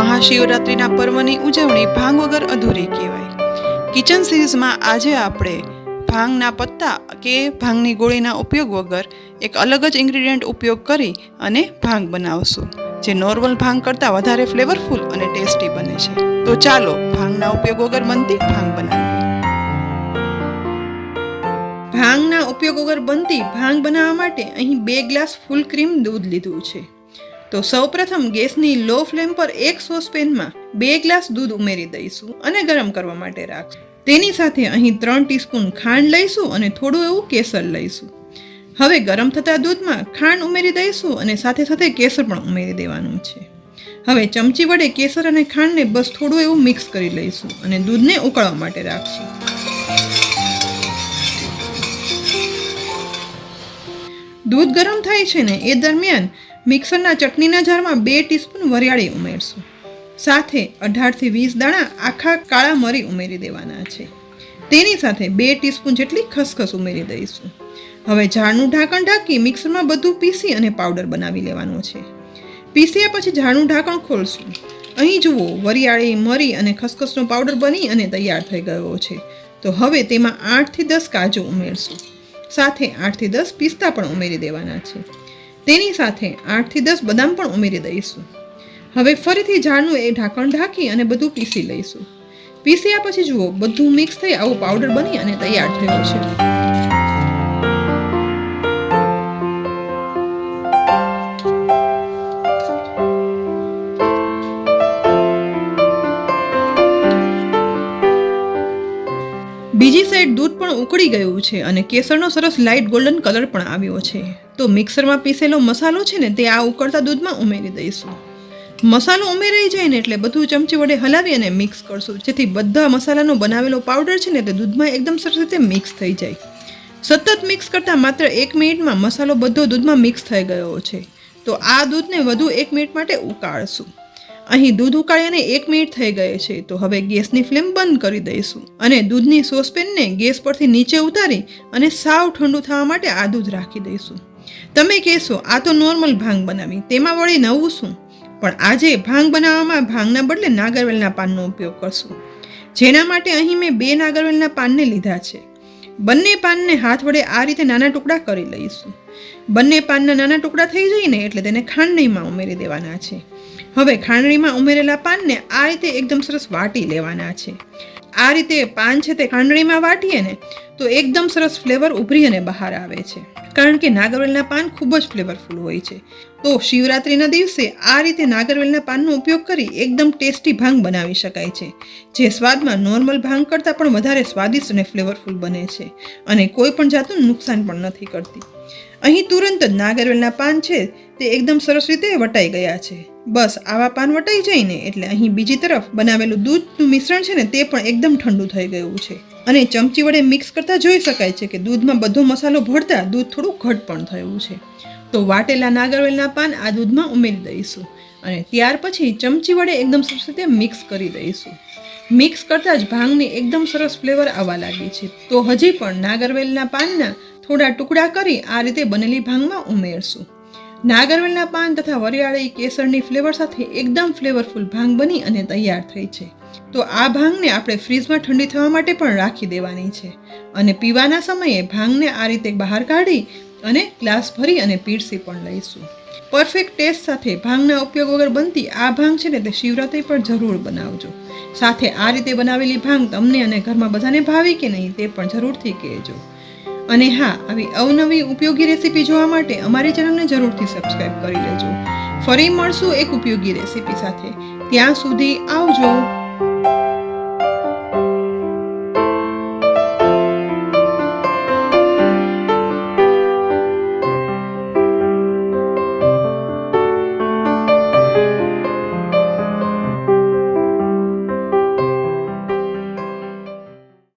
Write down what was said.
મહાશિવરાત્રિના પર્વની ઉજવણી ભાંગ વગર અધૂરી કહેવાય. કિચન સિરીઝમાં આજે આપણે ભાંગના પત્તા કે ભાંગની ગોળીના ઉપયોગ વગર એક અલગ જ ઇન્ગ્રીડિયન્ટ ઉપયોગ કરી અને ભાંગ બનાવશું, જે નોર્મલ ભાંગ કરતાં વધારે ફ્લેવરફુલ અને ટેસ્ટી બને છે. તો ચાલો ભાંગના ઉપયોગ વગર બનતી ભાંગ બનાવીએ. ભાંગના ઉપયોગ વગર બનતી ભાંગ બનાવવા માટે અહીં 2 ગ્લાસ ફૂલ ક્રીમ દૂધ લીધું છે. તો સૌપ્રથમ ગેસની લો ફ્લેમ પર એક સોસપેનમાં 2 ગ્લાસ દૂધ ઉમેરી દઈશું અને ગરમ કરવા માટે રાખશું. તેની સાથે અહીં 3 ટીસ્પૂન ખાંડ લઈશું અને થોડું એવું કેસર લઈશું. હવે ગરમ થતા દૂધમાં ખાંડ ઉમેરી દઈશું અને સાથે સાથે કેસર પણ ઉમેરી દેવાનું છે. હવે ચમચી વડે કેસર અને ખાંડને બસ થોડું એવું મિક્સ કરી લઈશું અને દૂધને ઉકળવા માટે રાખશું. દૂધ ગરમ થાય છે ને એ દરમિયાન મિક્સરના ચટણીના જારમાં 2 ટીસ્પૂન વરિયાળી ઉમેરશું. સાથે 18 થી 20 દાણા આખા કાળા મરી ઉમેરી દેવાના છે. તેની સાથે 2 ટીસ્પૂન જેટલી ખસખસ ઉમેરી દઈશું. હવે ઝાડનું ઢાંકણ ઢાંકી મિક્સરમાં બધું પીસી અને પાવડર બનાવી લેવાનો છે. પીસ્યા પછી ઝાડનું ઢાંકણ ખોલશું. અહીં જુઓ, વરિયાળી, મરી અને ખસખસનો પાવડર બની અને તૈયાર થઈ ગયો છે. તો હવે તેમાં 8 થી 10 કાજુ ઉમેરશું. સાથે 8 થી 10 પિસ્તા પણ ઉમેરી દેવાના છે. તેની સાથે 8 થી 10 બદામ પણ ઉમેરી દઈશું. હવે ફરીથી ઝાડનું એ ઢાંકણ ઢાંકી અને બધું પીસી લઈશું. પીસ્યા પછી જુઓ, બધું મિક્સ થઈ આવું પાવડર બની અને તૈયાર થયો છે. બીજી સાઈડ દૂધ પણ ઉકળી ગયું છે અને કેસરનો સરસ લાઇટ ગોલ્ડન કલર પણ આવ્યો છે. તો મિક્સરમાં પીસેલો મસાલો છે ને તે આ ઉકળતા દૂધમાં ઉમેરી દઈશું. મસાલો ઉમેરાઈ જાય ને એટલે બધું ચમચી વડે હલાવી અને મિક્સ કરશું, જેથી બધા મસાલાનો બનાવેલો પાવડર છે ને તે દૂધમાં એકદમ સરસ રીતે મિક્સ થઈ જાય. સતત મિક્સ કરતાં માત્ર 1 મિનિટમાં મસાલો બધો દૂધમાં મિક્સ થઈ ગયો છે. તો આ દૂધને વધુ 1 મિનિટ માટે ઉકાળશું. અહીં દૂધ ઉકાળ્યાને 1 મિનિટ થઈ ગઈ છે. તો હવે ગેસની ફ્લેમ બંધ કરી દઈશું અને દૂધની સોસપેનને ગેસ પરથી નીચે ઉતારી અને સાવ ઠંડુ થવા માટે આ દૂધ રાખી દઈશું. તમે કહેશો, આ તો નોર્મલ ભાંગ બનાવી, તેમાં વળી નવું શું? પણ આજે ભાંગ બનાવવામાં ભાંગના બદલે નાગરવેલના પાનનો ઉપયોગ કરશું, જેના માટે અહીં મેં 2 નાગરવેલના પાનને લીધા છે. બંને પાનને હાથ વડે આ રીતે નાના ટુકડા કરી લઈશું. બંને પાનના નાના ટુકડા થઈ જાય ને એટલે તેને ખાંડણીમાં ઉમેરી દેવાના છે. હવે ખાંડણીમાં ઉમેરેલા પાનને આ રીતે એકદમ સરસ વાટી લેવાના છે. આ રીતે પાન છે તે ખાંડણીમાં વાટીએ ને તો એકદમ સરસ ફ્લેવર ઉભરી અને બહાર આવે છે, કારણ કે નાગરવેલના પાન ખૂબ જ ફ્લેવરફુલ હોય છે. તો શિવરાત્રિના દિવસે આ રીતે નાગરવેલના પાનનો ઉપયોગ કરી એકદમ ટેસ્ટી ભાંગ બનાવી શકાય છે, જે સ્વાદમાં નોર્મલ ભાંગ કરતાં પણ વધારે સ્વાદિષ્ટ અને ફ્લેવરફુલ બને છે અને કોઈ પણ જાતનું નુકસાન પણ નથી કરતી. અહીં તુરંત જ નાગરવેલના પાન છે તે એકદમ સરસ રીતે વટાઈ ગયા છે. બસ આવા પાન વટાઈ જાય ને એટલે અહીં બીજી તરફ બનાવેલું દૂધનું મિશ્રણ છે ને તે પણ એકદમ ઠંડુ થઈ ગયું છે અને ચમચી વડે મિક્સ કરતાં જોઈ શકાય છે કે દૂધમાં બધો મસાલો ભળતા દૂધ થોડું ઘટ પણ થયું છે. તો વાટેલા નાગરવેલના પાન આ દૂધમાં ઉમેરી દઈશું અને ત્યાર પછી ચમચી વડે એકદમ સરસ રીતે મિક્સ કરી દઈશું. મિક્સ કરતાં જ ભાંગની એકદમ સરસ ફ્લેવર આવવા લાગી છે. તો હજી પણ નાગરવેલના પાનના થોડા ટુકડા કરી આ રીતે બનેલી ભાંગમાં ઉમેરશું. નાગરવેલના પાન તથા વરિયાળી કેસરની ફ્લેવર સાથે એકદમ ફ્લેવરફુલ ભાંગ બની અને તૈયાર થઈ છે. તો આ ભાંગને આપણે ફ્રીજમાં ઠંડી થવા માટે પણ રાખી દેવાની છે અને પીવાના સમયે ભાંગને આ રીતે બહાર કાઢી અને ગ્લાસ ભરી અને પીરસી પણ લઈશું. પરફેક્ટ ટેસ્ટ સાથે ભાંગના ઉપયોગ વગર બનતી આ ભાંગ છે ને તે શિવરાત્રી પર જરૂર બનાવજો. સાથે આ રીતે બનાવેલી ભાંગ તમને અને ઘરમાં બધાને ભાવી કે નહીં તે પણ જરૂરથી કહેજો. અને હા, આવી અવનવી ઉપયોગી રેસીપી જોવા માટે અમારી ચેનલને જરૂરથી સબસ્ક્રાઈબ કરી લેજો. ફરી મળશું એક ઉપયોગી રેસીપી સાથે. ત્યાં સુધી આવજો.